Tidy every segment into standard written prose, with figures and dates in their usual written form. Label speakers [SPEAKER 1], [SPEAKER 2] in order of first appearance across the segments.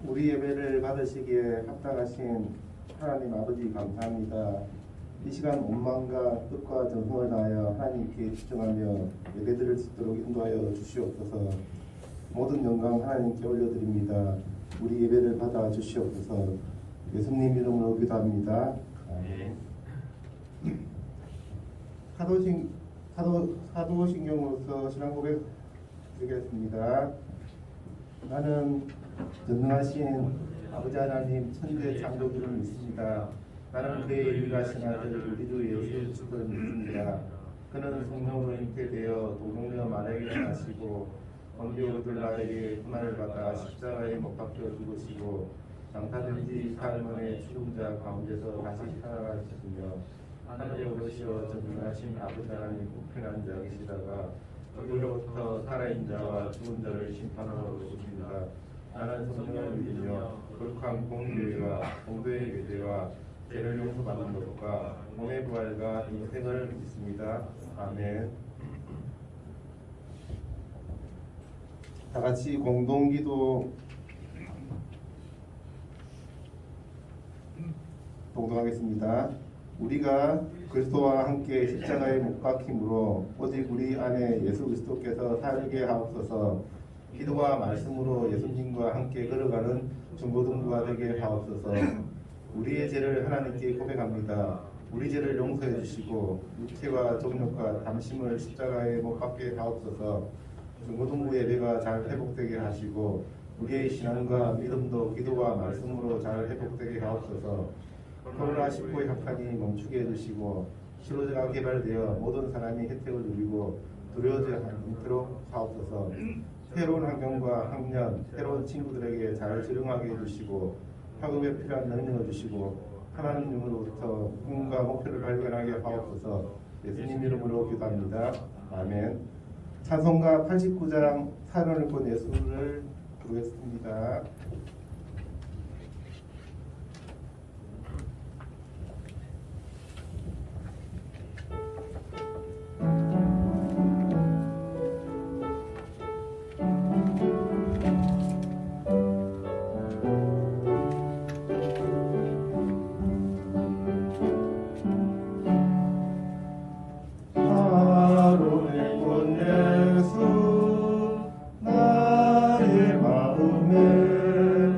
[SPEAKER 1] 우리 예배를 받으시기에 합당하신 하나님 아버지 감사합니다. 이 시간 온 마음과 뜻과 정성을 다하여 하나님께 집중하며 예배드릴 수 있도록 인도하여 주시옵소서. 모든 영광 하나님께 올려드립니다. 우리 예배를 받아 주시옵소서. 예수님 이름으로 기도합니다. 아멘. 사도신경으로서 신앙 고백 드리겠습니다. 나는 전능하신 아버지 하나님 천재 창조주를 믿습니다. 나는 그의 유일하신 아들 우리 주 예수 그리스도를 믿습니다. 그는 성령으로 잉태되어 동성녀 마리아에게 나시고 원교 들라에게 고난을 받아 십자가에 못 박혀 죽으시고 장사된 지 사흘 만에 죽은 자 가운데서 다시 살아나셨으며 하늘에 오르시어 전능하신 아버지 하나님 우편한 자 계시다가 거기로부터 살아있는 자와 죽은 자를 심판하러 오십니다. 나는 성령을 믿으며 거룩한 공교회와 공도의 교제와 죄를 용서받는 것과 몸의 부활과 인생을 믿습니다. 아멘. 다 같이 공동기도 동동하겠습니다. 우리가 그리스도와 함께 십자가에 못 박힘으로 오직 우리 안에 예수 그리스도께서 살게 하옵소서. 기도와 말씀으로 예수님과 함께 걸어가는 중고등부가 되게 하옵소서. 우리의 죄를 하나님께 고백합니다. 우리 죄를 용서해 주시고 육체와 정욕과 담심을 십자가에 못 박게 하옵소서. 중고등부 예배가 잘 회복되게 하시고 우리의 신앙과 믿음도 기도와 말씀으로 잘 회복되게 하옵소서. 코로나19 확산이 멈추게 해주시고 치료제가 개발되어 모든 사람이 혜택을 누리고 두려워하지 않도록 하옵소서. 새로운 환경과 학년, 새로운 친구들에게 잘 적응하게 해주시고 학업에 필요한 능력을 주시고 하나님으로부터 꿈과 목표를 발견하게 하옵소서. 예수님 이름으로 기도합니다. 아멘. 찬송가 89장 사랑을 읽고 예수를 부르겠습니다. 나의 마음에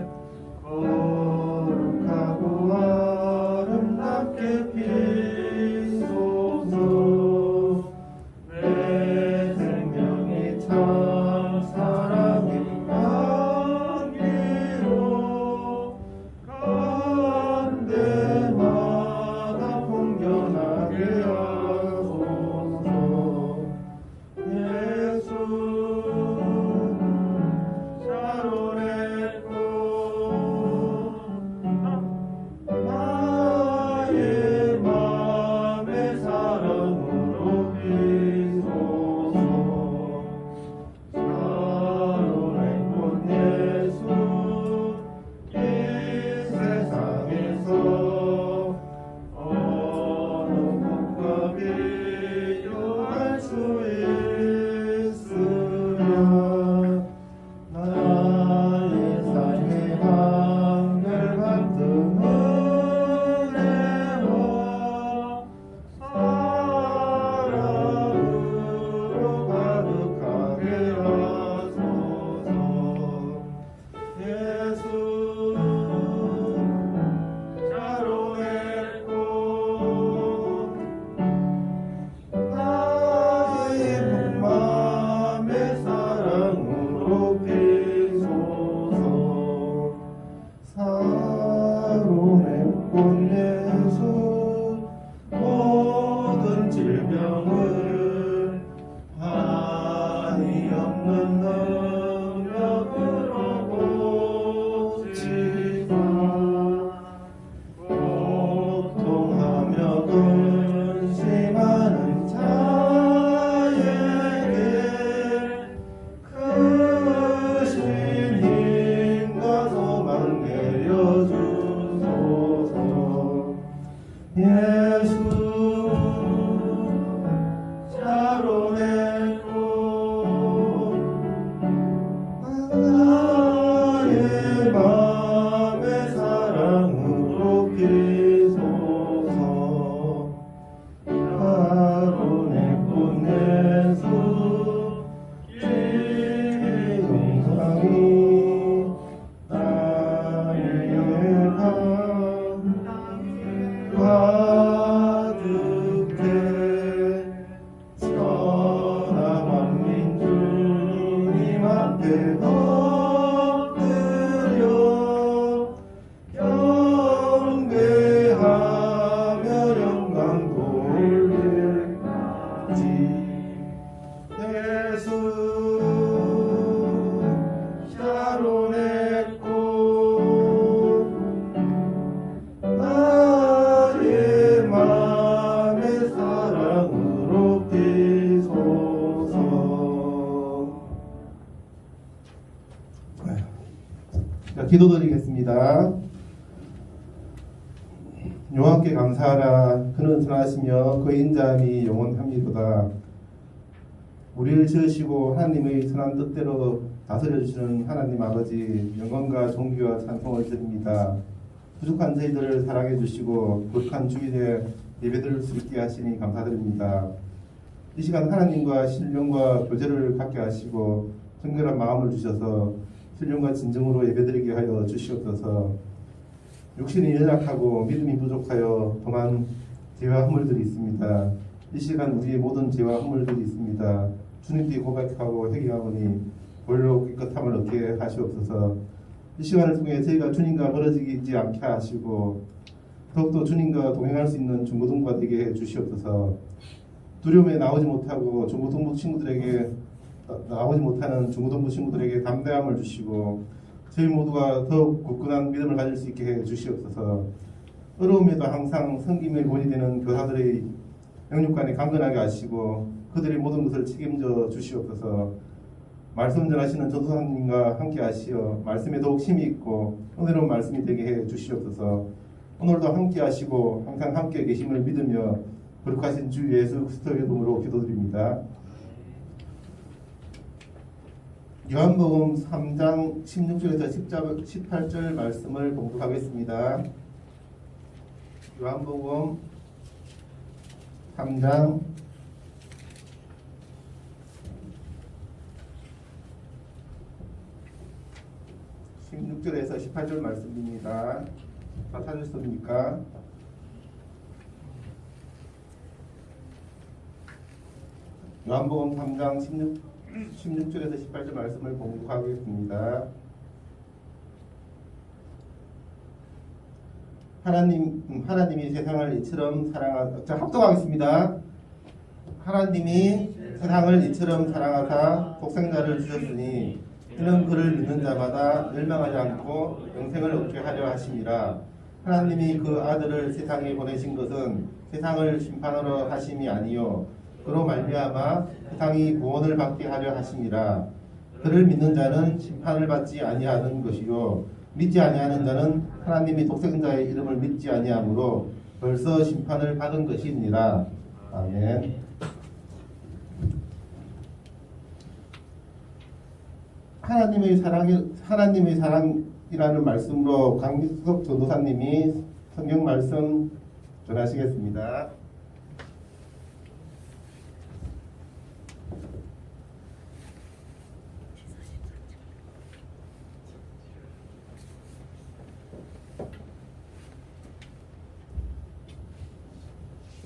[SPEAKER 1] 예수 샤론의 꽃 나의 맘의 사랑으로 피소서. 자, 기도드리겠습니다. 여호와께 감사하라. 그는 선하시며 그의 인자함이 영원합니다다. 우리를 지으시고 하나님의 선한 뜻대로 다스려 주시는 하나님 아버지, 영광과 존귀와 찬송을 드립니다. 부족한 저희들을 사랑해 주시고 거룩한 주일에 예배드릴 수 있게 하시니 감사드립니다. 이 시간 하나님과 신령과 교제를 갖게 하시고 정결한 마음을 주셔서 신령과 진정으로 예배드리게 하여 주시옵소서. 육신이 연약하고 믿음이 부족하여 동한 죄와 허물들이 있습니다. 이 시간 우리의 모든 죄와 허물들이 있습니다. 주님께 고백하고 회개하오니 볼로 깨끗함을 얻게 하시옵소서. 이 시간을 통해 저희가 주님과 멀어지지 않게 하시고 더욱더 주님과 동행할 수 있는 중고등부가 되게 해 주시옵소서. 두려움에 나오지 못하고 중고등부 친구들에게 나오지 못하는 중고등부 친구들에게 담대함을 주시고 저희 모두가 더욱 굳건한 믿음을 가질 수 있게 해 주시옵소서. 어려움에도 항상 섬김의 본이 되는 교사들의 영육간에 강건하게 하시고 그들의 모든 것을 책임져 주시옵소서. 말씀 전하시는 전도사님과 함께 하시어 말씀에 더욱 힘이 있고 은혜로운 말씀이 되게 해 주시옵소서. 오늘도 함께 하시고 항상 함께 계심을 믿으며 거룩하신 주 예수 그리스도의 이름으로 기도드립니다. 요한복음 3장 16절에서 18절 말씀을 봉독하겠습니다. 요한복음 3장 16절에서 18절 말씀입니다. 다 찾으셨습니까? 요한복음 3장 16절에서 18절 말씀을 봉독하겠습니다. 하나님이 세상을 이처럼 합독하겠습니다. 하나님이 세상을 이처럼 사랑하사 독생자를 주셨으니 이는 그를 믿는 자마다 멸망하지 않고 영생을 얻게 하려 하심이라. 하나님이 그 아들을 세상에 보내신 것은 세상을 심판하러 하심이 아니요 그로 말미암아 세상이 구원을 받게 하려 하심이라. 그를 믿는 자는 심판을 받지 아니하는 것이요 믿지 아니하는 자는 하나님이 독생자의 이름을 믿지 아니하므로 벌써 심판을 받은 것이니라. 아멘. 하나님의 사랑이라는 말씀으로 강기석 전도사님이 성경 말씀 전하시겠습니다.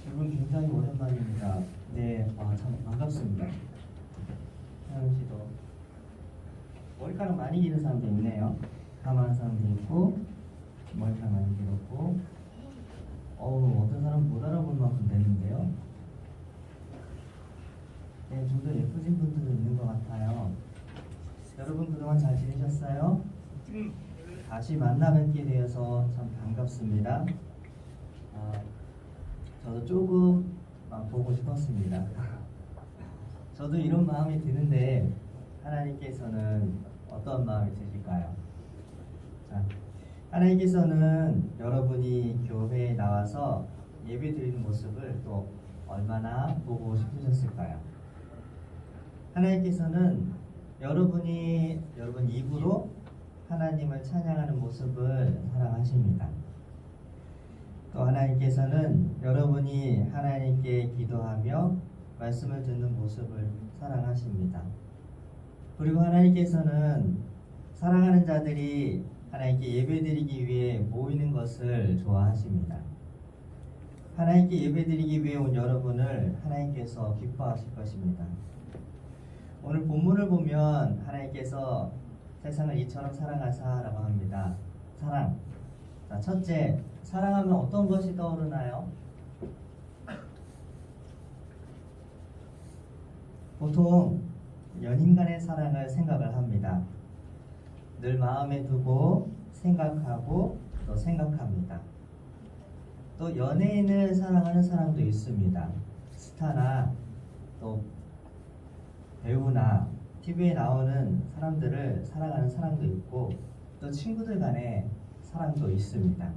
[SPEAKER 2] 여러분 굉장히 오랜만입니다. 네, 참 반갑습니다. 하영 씨도 머리카락 많이 기는 사람도 있네요. 가만한 사람도 있고 머리카락 많이 길었고 어떤 사람 못 알아볼 만큼 됐는데요. 네, 좀 더 예쁘신 분들도 있는 것 같아요. 여러분 그동안 잘 지내셨어요? 다시 만나 뵙게 되어서 참 반갑습니다. 저도 조금 보고 싶었습니다. 저도 이런 마음이 드는데 하나님께서는 어떤 마음이 드실까요? 자, 하나님께서는 여러분이 교회에 나와서 예배 드리는 모습을 또 얼마나 보고 싶으셨을까요? 하나님께서는 여러분 입으로 하나님을 찬양하는 모습을 사랑하십니다. 또 하나님께서는 여러분이 하나님께 기도하며 말씀을 듣는 모습을 사랑하십니다. 그리고 하나님께서는 사랑하는 자들이 하나님께 예배드리기 위해 모이는 것을 좋아하십니다. 하나님께 예배드리기 위해 온 여러분을 하나님께서 기뻐하실 것입니다. 오늘 본문을 보면 하나님께서 세상을 이처럼 사랑하사라고 합니다. 사랑. 자, 첫째, 사랑하면 어떤 것이 떠오르나요? 보통 연인 간의 사랑을 생각을 합니다. 늘 마음에 두고 생각하고 또 생각합니다. 또 연예인을 사랑하는 사람도 있습니다. 스타나 또 배우나 TV에 나오는 사람들을 사랑하는 사람도 있고 또 친구들 간의 사랑도 있습니다.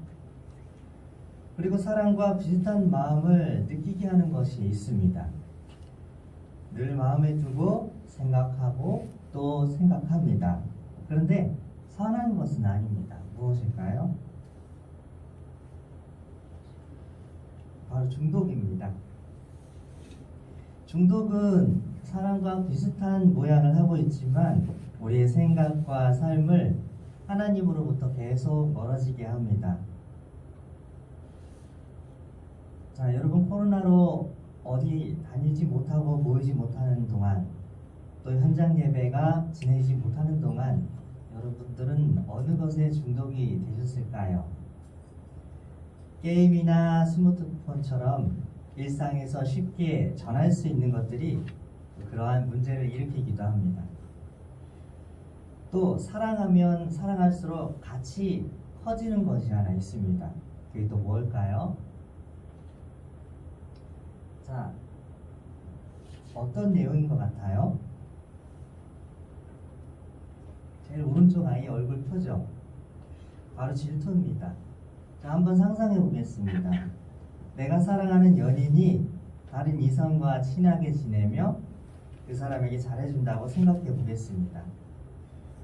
[SPEAKER 2] 그리고 사랑과 비슷한 마음을 느끼게 하는 것이 있습니다. 늘 마음에 두고 생각하고 또 생각합니다. 그런데 선한 것은 아닙니다. 무엇일까요? 바로 중독입니다. 중독은 사랑과 비슷한 모양을 하고 있지만 우리의 생각과 삶을 하나님으로부터 계속 멀어지게 합니다. 자, 여러분 코로나로 어디 다니지 못하고 모이지 못하는 동안 또 현장 예배가 지내지 못하는 동안 여러분들은 어느 것에 중독이 되셨을까요? 게임이나 스마트폰처럼 일상에서 쉽게 전할 수 있는 것들이 그러한 문제를 일으키기도 합니다. 또 사랑하면 사랑할수록 같이 커지는 것이 하나 있습니다. 그게 또 뭘까요? 자, 어떤 내용인 것 같아요? 제일 오른쪽 아이 얼굴 표정, 바로 질투입니다. 자, 한번 상상해 보겠습니다. 내가 사랑하는 연인이 다른 이성과 친하게 지내며 그 사람에게 잘해준다고 생각해 보겠습니다.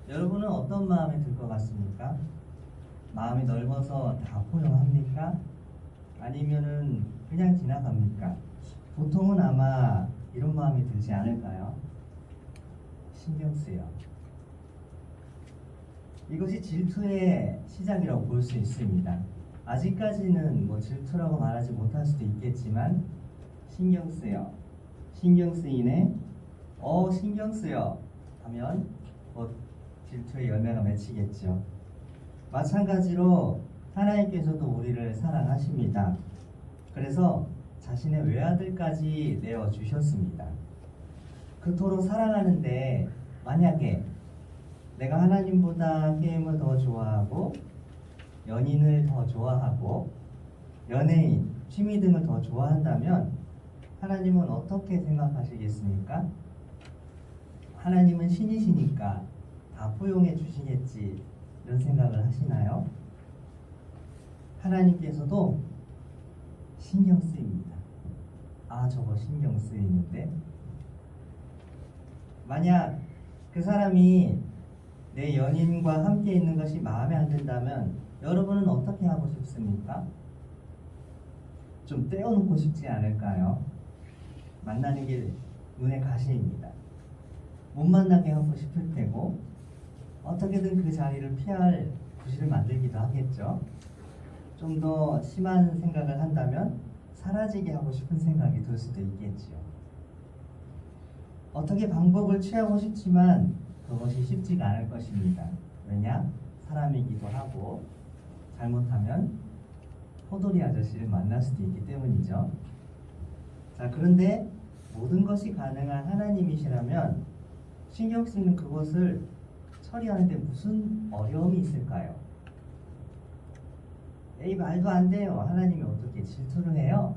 [SPEAKER 2] 여러분은 어떤 마음이 들 것 같습니까? 마음이 넓어서 다 포용합니까? 아니면은 그냥 지나갑니까? 보통은 아마 이런 마음이 들지 않을까요? 신경 쓰여. 이것이 질투의 시작이라고 볼 수 있습니다. 아직까지는 뭐 질투라고 말하지 못할 수도 있겠지만 신경 쓰여, 신경 쓰이네, 신경 쓰여 하면 곧 질투의 열매가 맺히겠죠. 마찬가지로 하나님께서도 우리를 사랑하십니다. 그래서 자신의 외아들까지 내어주셨습니다. 그토록 사랑하는데 만약에 내가 하나님보다 게임을 더 좋아하고 연인을 더 좋아하고 연예인, 취미 등을 더 좋아한다면 하나님은 어떻게 생각하시겠습니까? 하나님은 신이시니까 다 포용해 주시겠지 이런 생각을 하시나요? 하나님께서도 신경 쓰입니다. 아, 저거 신경 쓰이는데? 만약 그 사람이 내 연인과 함께 있는 것이 마음에 안 든다면 여러분은 어떻게 하고 싶습니까? 좀 떼어놓고 싶지 않을까요? 만나는 게 눈에 가시입니다. 못 만나게 하고 싶을 테고 어떻게든 그 자리를 피할 구실을 만들기도 하겠죠. 좀 더 심한 생각을 한다면 사라지게 하고 싶은 생각이 들 수도 있겠지요. 어떻게 방법을 취하고 싶지만 그것이 쉽지가 않을 것입니다. 왜냐? 사람이기도 하고 잘못하면 호돌이 아저씨를 만날 수도 있기 때문이죠. 자, 그런데 모든 것이 가능한 하나님이시라면 신경 쓰이는 그것을 처리하는데 무슨 어려움이 있을까요? 에이, 말도 안 돼요. 하나님이 어떻게 질투를 해요?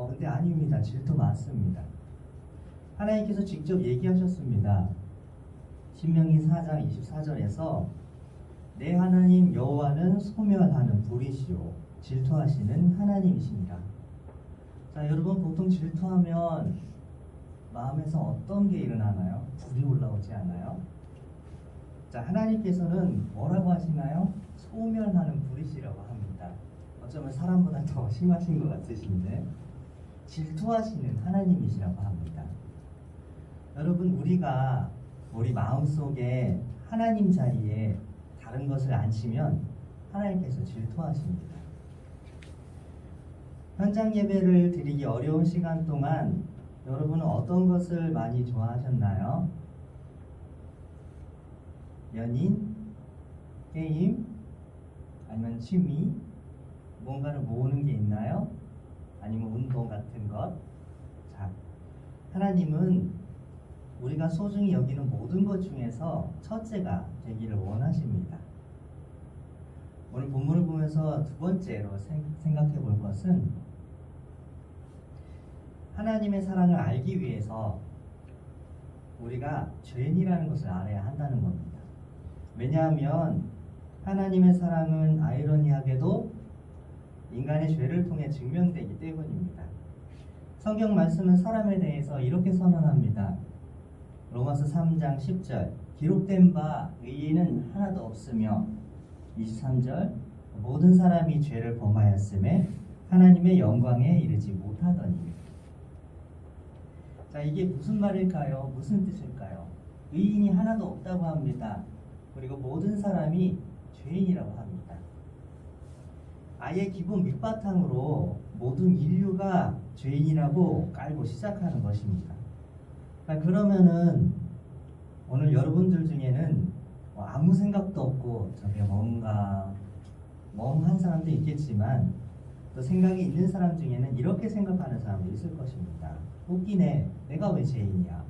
[SPEAKER 2] 근데 아닙니다. 질투 많습니다. 하나님께서 직접 얘기하셨습니다. 신명기 4장 24절에서 내 하나님 여호와는 소멸하는 불이시요 질투하시는 하나님이시니라. 자, 여러분 보통 질투하면 마음에서 어떤 게 일어나나요? 불이 올라오지 않아요? 자, 하나님께서는 뭐라고 하시나요? 소멸하는 불이시라고 합니다. 어쩌면 사람보다 더 심하신 것 같으신데 질투하시는 하나님이시라고 합니다. 여러분, 우리가 우리 마음속에 하나님 자리에 다른 것을 앉히면 하나님께서 질투하십니다. 현장 예배를 드리기 어려운 시간 동안 여러분은 어떤 것을 많이 좋아하셨나요? 연인, 게임, 아니면 취미, 뭔가를 모으는 게 있나요? 아니면 운동 같은 것? 자, 하나님은 우리가 소중히 여기는 모든 것 중에서 첫째가 되기를 원하십니다. 오늘 본문을 보면서 두 번째로 생각해 볼 것은 하나님의 사랑을 알기 위해서 우리가 죄인이라는 것을 알아야 한다는 겁니다. 왜냐하면 하나님의 사랑은 아이러니하게도 인간의 죄를 통해 증명되기 때문입니다. 성경 말씀은 사람에 대해서 이렇게 선언합니다. 로마서 3장 10절 기록된 바 의인은 하나도 없으며 23절 모든 사람이 죄를 범하였음에 하나님의 영광에 이르지 못하더니. 자, 이게 무슨 말일까요? 무슨 뜻일까요? 의인이 하나도 없다고 합니다. 그리고 모든 사람이 죄인이라고 합니다. 아예 기본 밑바탕으로 모든 인류가 죄인이라고 깔고 시작하는 것입니다. 그러면은 오늘 여러분들 중에는 아무 생각도 없고 저게 뭔가 멍한 사람도 있겠지만 또 생각이 있는 사람 중에는 이렇게 생각하는 사람도 있을 것입니다. 웃기네. 내가 왜 죄인이야?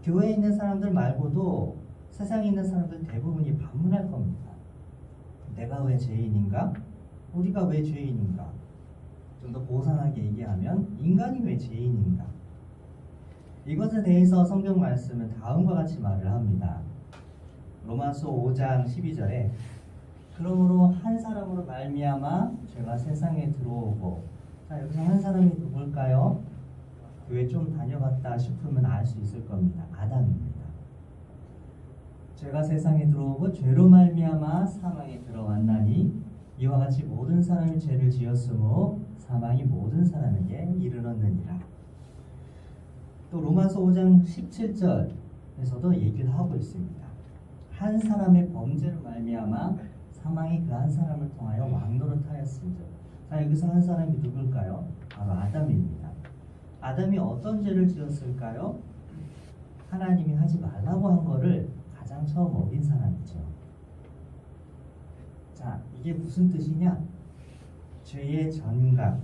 [SPEAKER 2] 교회에 있는 사람들 말고도 세상에 있는 사람들 대부분이 반문할 겁니다. 내가 왜 죄인인가? 우리가 왜 죄인인가? 좀 더 고상하게 얘기하면 인간이 왜 죄인인가? 이것에 대해서 성경 말씀은 다음과 같이 말을 합니다. 로마서 5장 12절에 그러므로 한 사람으로 말미암아 죄가 세상에 들어오고. 자, 여기서 한 사람이 누굴까요? 교회 좀 다녀봤다 싶으면 알 수 있을 겁니다. 아담입니다. 죄가 세상에 들어오고 죄로 말미암아 사망에 들어왔나니 이와 같이 모든 사람이 죄를 지었으므로 사망이 모든 사람에게 이르렀느니라. 또 로마서 5장 17절에서도 얘기를 하고 있습니다. 한 사람의 범죄로 말미암아 사망이 그 한 사람을 통하여 왕노릇하였습니다. 자, 여기서 한 사람이 누굴까요? 바로 아담입니다. 아담이 어떤 죄를 지었을까요? 하나님이 하지 말라고 한 거를 가장 처음 어긴 사람이죠. 자, 이게 무슨 뜻이냐? 죄의 전각,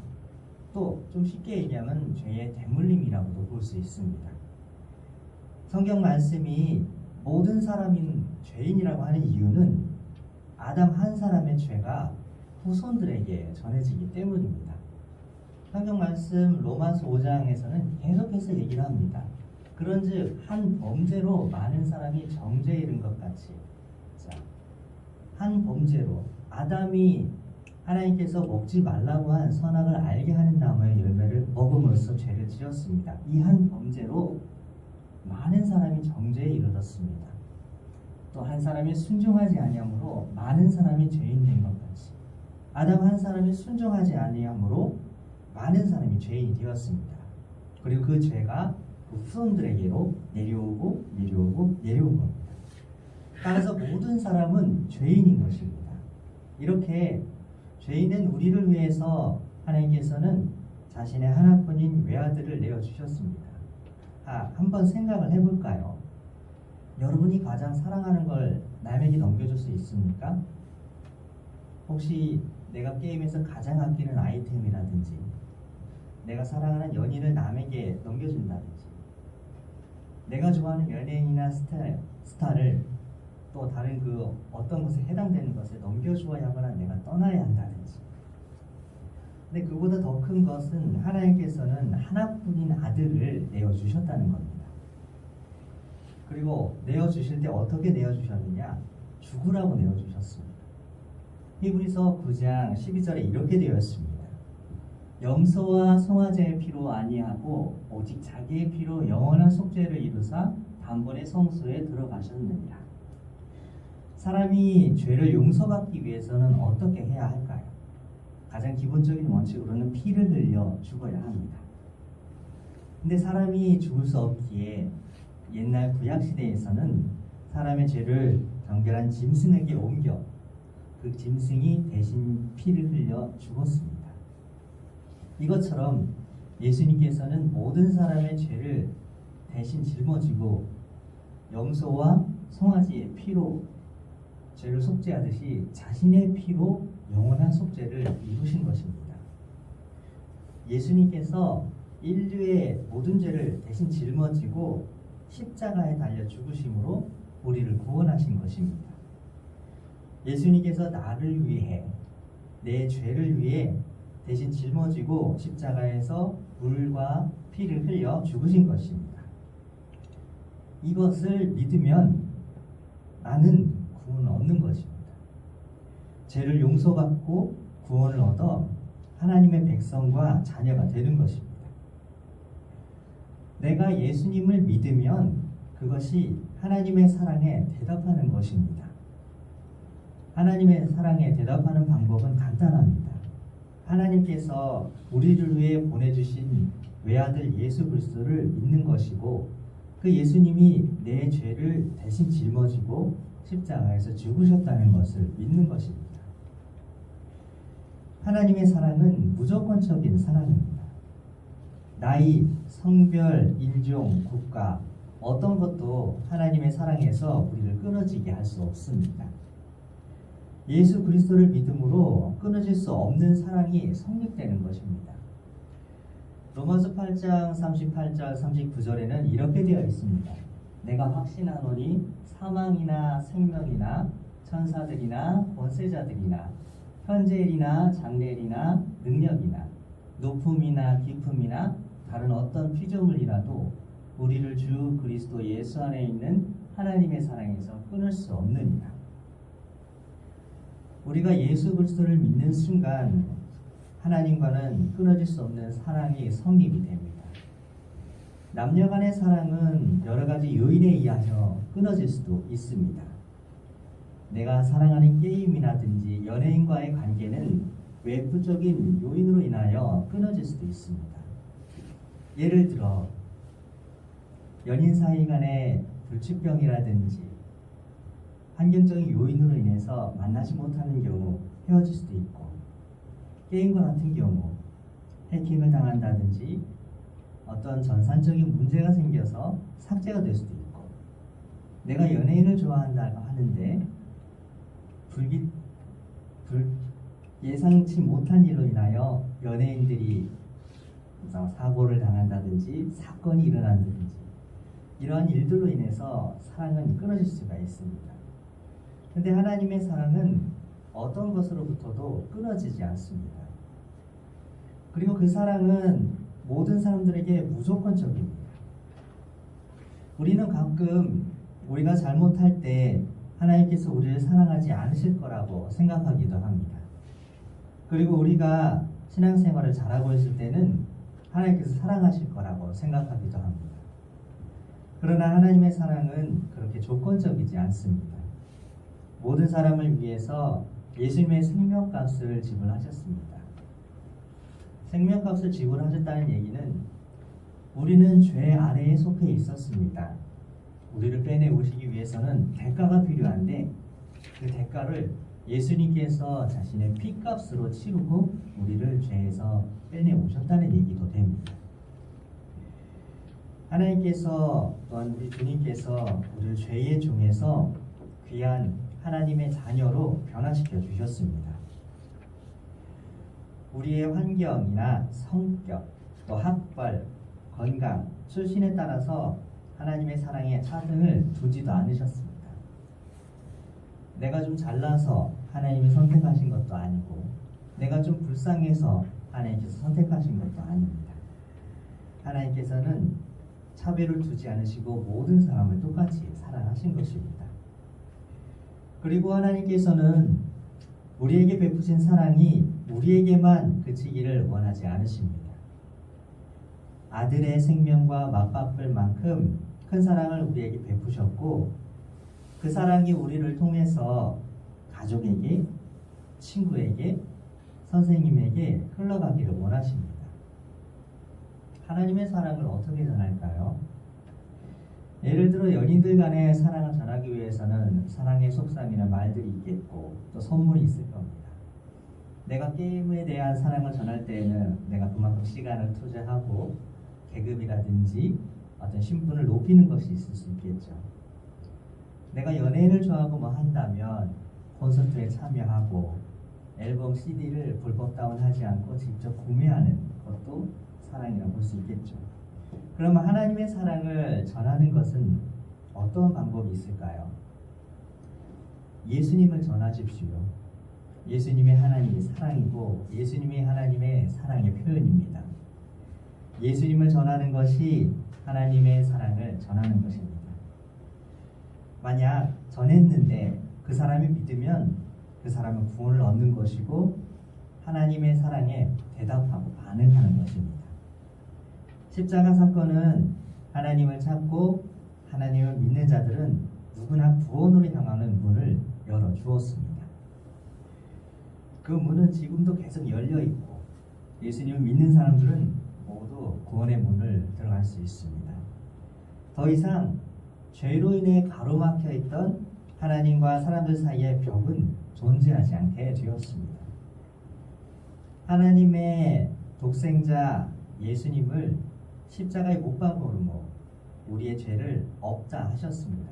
[SPEAKER 2] 또 좀 쉽게 얘기하면 죄의 대물림이라고도 볼 수 있습니다. 성경 말씀이 모든 사람인 죄인이라고 하는 이유는 아담 한 사람의 죄가 후손들에게 전해지기 때문입니다. 성경 말씀 로마서 5장에서는 계속해서 얘기를 합니다. 그런즉 한 범죄로 많은 사람이 정죄에 이른 것 같이, 자, 한 범죄로 아담이 하나님께서 먹지 말라고 한 선악을 알게 하는 나무의 열매를 먹음으로써 죄를 지었습니다. 이 한 범죄로 많은 사람이 정죄에 이르렀습니다. 또 한 사람이 순종하지 아니함으로 많은 사람이 죄인 된 것 같이 아담 한 사람이 순종하지 아니함으로 많은 사람이 죄인이 되었습니다. 그리고 그 죄가 그 후손들에게로 내려온 겁니다. 따라서 모든 사람은 죄인인 것입니다. 이렇게 죄인된 우리를 위해서 하나님께서는 자신의 하나뿐인 외아들을 내어주셨습니다. 한번 생각을 해볼까요? 여러분이 가장 사랑하는 걸 남에게 넘겨줄 수 있습니까? 혹시 내가 게임에서 가장 아끼는 아이템이라든지 내가 사랑하는 연인을 남에게 넘겨준다든지 내가 좋아하는 연예인이나 스타를 또 다른 그 어떤 것에 해당되는 것에 넘겨주어야 하거나 내가 떠나야 한다든지. 근데 그보다 더 큰 것은 하나님께서는 하나뿐인 아들을 내어주셨다는 겁니다. 그리고 내어주실 때 어떻게 내어주셨느냐? 죽으라고 내어주셨습니다. 히브리서 9장 12절에 이렇게 되어 있습니다. 염소와 송아지의 피로 아니하고 오직 자기의 피로 영원한 속죄를 이루사 단번에 성소에 들어가셨느니라. 사람이 죄를 용서받기 위해서는 어떻게 해야 할까요? 가장 기본적인 원칙으로는 피를 흘려 죽어야 합니다. 근데 사람이 죽을 수 없기에 옛날 구약시대에서는 사람의 죄를 정결한 짐승에게 옮겨 그 짐승이 대신 피를 흘려 죽었습니다. 이것처럼 예수님께서는 모든 사람의 죄를 대신 짊어지고 염소와 송아지의 피로 죄를 속죄하듯이 자신의 피로 영원한 속죄를 이루신 것입니다. 예수님께서 인류의 모든 죄를 대신 짊어지고 십자가에 달려 죽으심으로 우리를 구원하신 것입니다. 예수님께서 나를 위해, 내 죄를 위해 대신 짊어지고 십자가에서 물과 피를 흘려 죽으신 것입니다. 이것을 믿으면 나는 구원을 얻는 것입니다. 죄를 용서받고 구원을 얻어 하나님의 백성과 자녀가 되는 것입니다. 내가 예수님을 믿으면 그것이 하나님의 사랑에 대답하는 것입니다. 하나님의 사랑에 대답하는 방법은 간단합니다. 하나님께서 우리를 위해 보내주신 외아들 예수 그리스도를 믿는 것이고, 그 예수님이 내 죄를 대신 짊어지고 십자가에서 죽으셨다는 것을 믿는 것입니다. 하나님의 사랑은 무조건적인 사랑입니다. 나이, 성별, 인종, 국가 어떤 것도 하나님의 사랑에서 우리를 끊어지게 할 수 없습니다. 예수 그리스도를 믿음으로 끊어질 수 없는 사랑이 성립되는 것입니다. 로마서 8장 38절 39절에는 이렇게 되어 있습니다. 내가 확신하노니 사망이나 생명이나 천사들이나 권세자들이나 현재일이나 장래일이나 능력이나 높음이나 깊음이나 다른 어떤 피조물이라도 우리를 주 그리스도 예수 안에 있는 하나님의 사랑에서 끊을 수 없느니라. 우리가 예수 그리스도를 믿는 순간 하나님과는 끊어질 수 없는 사랑이 성립이 됩니다. 남녀 간의 사랑은 여러 가지 요인에 의하여 끊어질 수도 있습니다. 내가 사랑하는 게임이라든지 연예인과의 관계는 외부적인 요인으로 인하여 끊어질 수도 있습니다. 예를 들어 연인 사이 간의 불치병이라든지 환경적인 요인으로 인해서 만나지 못하는 경우 헤어질 수도 있고, 게임과 같은 경우 해킹을 당한다든지 어떤 전산적인 문제가 생겨서 삭제가 될 수도 있고, 내가 연예인을 좋아한다고 하는데 예상치 못한 일로 인하여 연예인들이 사고를 당한다든지 사건이 일어난다든지 이러한 일들로 인해서 사랑은 끊어질 수가 있습니다. 그런데 하나님의 사랑은 어떤 것으로부터도 끊어지지 않습니다. 그리고 그 사랑은 모든 사람들에게 무조건적입니다. 우리는 가끔 우리가 잘못할 때 하나님께서 우리를 사랑하지 않으실 거라고 생각하기도 합니다. 그리고 우리가 신앙생활을 잘하고 있을 때는 하나님께서 사랑하실 거라고 생각하기도 합니다. 그러나 하나님의 사랑은 그렇게 조건적이지 않습니다. 모든 사람을 위해서 예수님의 생명값을 지불하셨습니다. 생명값을 지불하셨다는 얘기는 우리는 죄 아래에 속해 있었습니다. 우리를 빼내오시기 위해서는 대가가 필요한데 그 대가를 예수님께서 자신의 피값으로 치르고 우리를 죄에서 빼내오셨다는 얘기도 됩니다. 하나님께서 또한 우리 주님께서 우리를 죄의 종에서 귀한 하나님의 자녀로 변화시켜 주셨습니다. 우리의 환경이나 성격, 또 학벌, 건강, 출신에 따라서 하나님의 사랑에 차등을 두지도 않으셨습니다. 내가 좀 잘나서 하나님이 선택하신 것도 아니고, 내가 좀 불쌍해서 하나님께서 선택하신 것도 아닙니다. 하나님께서는 차별을 두지 않으시고 모든 사람을 똑같이 사랑하신 것입니다. 그리고 하나님께서는 우리에게 베푸신 사랑이 우리에게만 그치기를 원하지 않으십니다. 아들의 생명과 맞바꿀 만큼 큰 사랑을 우리에게 베푸셨고, 그 사랑이 우리를 통해서 가족에게, 친구에게, 선생님에게 흘러가기를 원하십니다. 하나님의 사랑을 어떻게 전할까요? 예를 들어 연인들 간의 사랑을 전하기 위해서는 사랑의 속담이나 말들이 있겠고 또 선물이 있을 겁니다. 내가 게임에 대한 사랑을 전할 때에는 내가 그만큼 시간을 투자하고 계급이라든지 어떤 신분을 높이는 것이 있을 수 있겠죠. 내가 연예인을 좋아하고 뭐 한다면 콘서트에 참여하고 앨범 CD를 불법 다운하지 않고 직접 구매하는 것도 사랑이라고 볼 수 있겠죠. 그러면 하나님의 사랑을 전하는 것은 어떤 방법이 있을까요? 예수님을 전하십시오. 예수님이 하나님의 사랑이고 예수님이 하나님의 사랑의 표현입니다. 예수님을 전하는 것이 하나님의 사랑을 전하는 것입니다. 만약 전했는데 그 사람이 믿으면 그 사람은 구원을 얻는 것이고 하나님의 사랑에 대답하고 반응하는 것입니다. 십자가 사건은 하나님을 찾고 하나님을 믿는 자들은 누구나 구원으로 향하는 문을 열어주었습니다. 그 문은 지금도 계속 열려있고 예수님을 믿는 사람들은 모두 구원의 문을 들어갈 수 있습니다. 더 이상 죄로 인해 가로막혀 있던 하나님과 사람들 사이의 벽은 존재하지 않게 되었습니다. 하나님의 독생자 예수님을 십자가에 못 박으므로 우리의 죄를 없다 하셨습니다.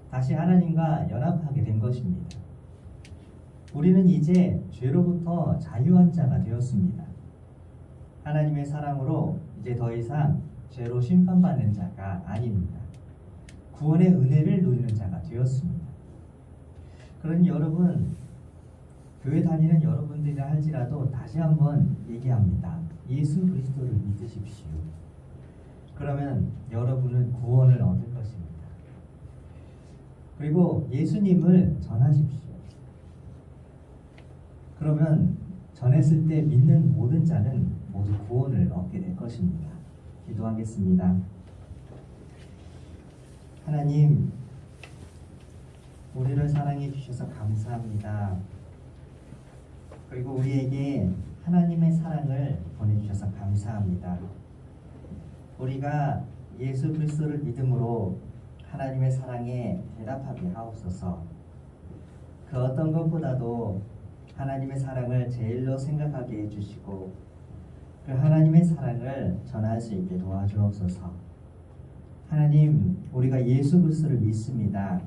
[SPEAKER 2] 다시 하나님과 연합하게 된 것입니다. 우리는 이제 죄로부터 자유한 자가 되었습니다. 하나님의 사랑으로 이제 더 이상 죄로 심판받는 자가 아닙니다. 구원의 은혜를 누리는 자가 되었습니다. 그러니 여러분, 교회 다니는 여러분들이라 할지라도 다시 한번 얘기합니다. 예수 그리스도를 믿으십시오. 그러면 여러분은 구원을 얻을 것입니다. 그리고 예수님을 전하십시오. 그러면 전했을 때 믿는 모든 자는 모두 구원을 얻게 될 것입니다. 기도하겠습니다. 하나님, 우리를 사랑해 주셔서 감사합니다. 그리고 우리에게 하나님의 사랑을 보내주셔서 감사합니다. 우리가 예수 그리스도를 믿음으로 하나님의 사랑에 대답하게 하옵소서. 그 어떤 것보다도 하나님의 사랑을 제일로 생각하게 해주시고 그 하나님의 사랑을 전할 수 있게 도와주옵소서. 하나님, 우리가 예수 그리스도를 믿습니다.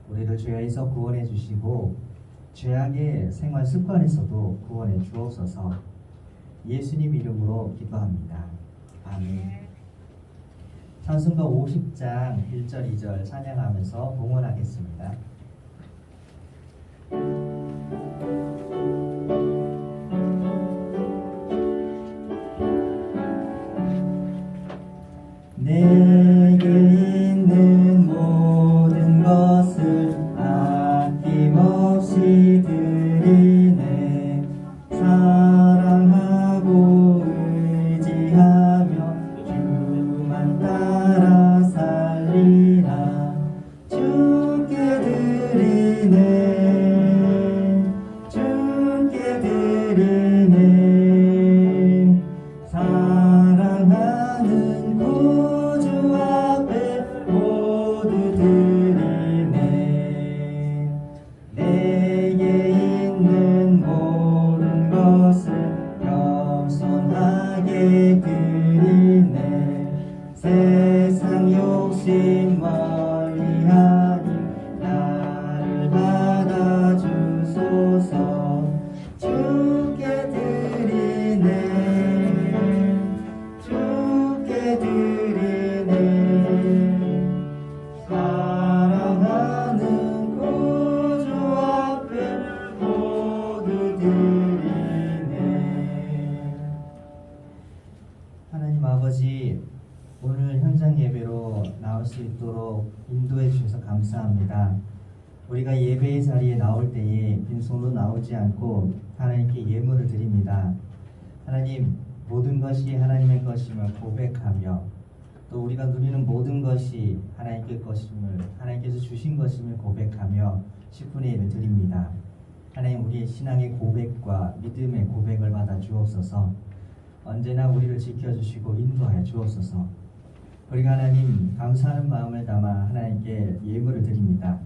[SPEAKER 2] 우리를 죄에서 구원해 주시고 죄악의 생활 습관에서도 구원해 주옵소서. 예수님 이름으로 기도합니다. 아멘. 찬송가 50장 1절 2절 찬양하면서 봉헌하겠습니다. 내게 있는 모든 것을 아낌없이 드리네. 사랑하고 의지하며 주만 따라 살리라. 주께 드리네. 주께 드리네. 사랑하는 구주 앞에 모두 드리네. 내게 있는 모든 것을 겸손하게 드리네. 세상 욕심 멀리하니 나를 받아주소서. 주께 드리네. 주께 드리네. 사랑하는 구주 앞에 모두 드리네. 하나님 아버지, 오늘 현장 예배로 나올 수 있도록 인도해 주셔서 감사합니다. 우리가 예배의 자리에 나올 때에 빈손으로 나오지 않고 하나님께 예물을 드립니다. 하나님, 모든 것이 하나님의 것임을 고백하며 또 우리가 누리는 모든 것이 하나님께 것임을, 하나님께서 주신 것임을 고백하며 10분의 1을 드립니다. 하나님, 우리의 신앙의 고백과 믿음의 고백을 받아 주옵소서. 언제나 우리를 지켜주시고 인도하여 주옵소서. 우리가 하나님 감사하는 마음을 담아 하나님께 예물을 드립니다.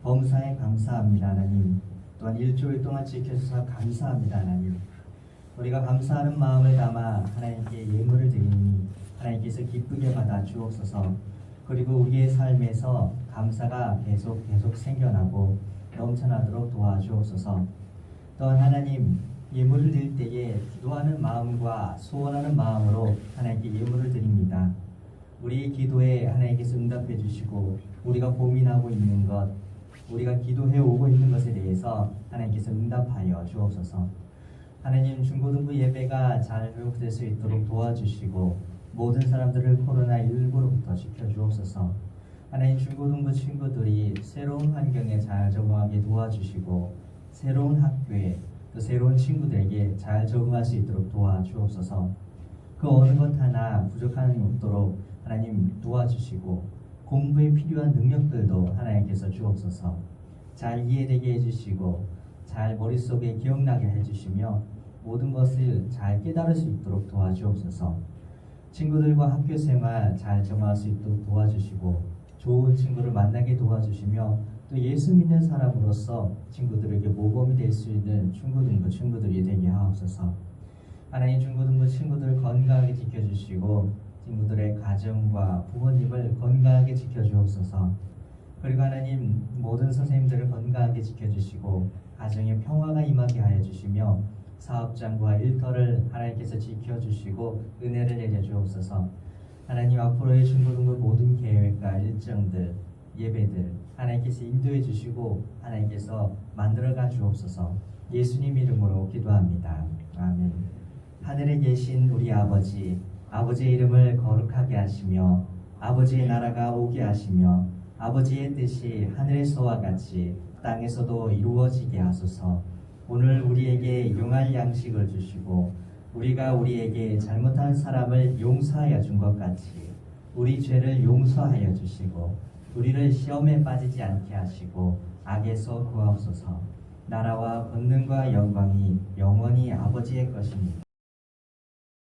[SPEAKER 2] 범사에 감사합니다. 하나님, 또한 일주일 동안 지켜주셔서 감사합니다. 하나님, 우리가 감사하는 마음을 담아 하나님께 예물을 드리니 하나님께서 기쁘게 받아 주옵소서. 그리고 우리의 삶에서 감사가 계속 생겨나고 넘쳐나도록 도와주옵소서. 또한 하나님, 예물을 드릴 때에 기도하는 마음과 소원하는 마음으로 하나님께 예물을 드립니다. 우리의 기도에 하나님께서 응답해 주시고 우리가 고민하고 있는 것, 우리가 기도해 오고 있는 것에 대해서 하나님께서 응답하여 주옵소서. 하나님, 중고등부 예배가 잘 회복될 수 있도록 도와주시고 모든 사람들을 코로나19로부터 지켜주옵소서. 하나님, 중고등부 친구들이 새로운 환경에 잘 적응하게 도와주시고 새로운 학교에 또 새로운 친구들에게 잘 적응할 수 있도록 도와주옵소서. 그 어느 것 하나 부족함이 없도록 하나님 도와주시고 공부에 필요한 능력들도 하나님께서 주옵소서. 잘 이해되게 해주시고 잘 머릿속에 기억나게 해주시며 모든 것을 잘 깨달을 수 있도록 도와주옵소서. 친구들과 학교 생활 잘 정할 수 있도록 도와주시고 좋은 친구를 만나게 도와주시며 또 예수 믿는 사람으로서 친구들에게 모범이 될 수 있는 중고등부 친구들이 되게 하옵소서. 하나님, 중고등부 친구들 건강하게 지켜주시고 친구들의 가정과 부모님을 건강하게 지켜주옵소서. 그리고 하나님, 모든 선생님들을 건강하게 지켜주시고 가정에 평화가 임하게 하여 주시며 사업장과 일터를 하나님께서 지켜주시고 은혜를 내려주옵소서. 하나님, 앞으로의 중고등부 모든 계획과 일정들, 예배들 하나님께서 인도해 주시고 하나님께서 만들어가 주옵소서. 예수님 이름으로 기도합니다. 아멘. 하늘에 계신 우리 아버지, 아버지의 이름을 거룩하게 하시며 아버지의 나라가 오게 하시며 아버지의 뜻이 하늘에서와 같이 땅에서도 이루어지게 하소서. 오늘 우리에게 용할 양식을 주시고 우리가 우리에게 잘못한 사람을 용서하여 준 것 같이 우리 죄를 용서하여 주시고 우리를 시험에 빠지지 않게 하시고 악에서 구하옵소서. 나라와 권능과 영광이 영원히 아버지의 것입니다.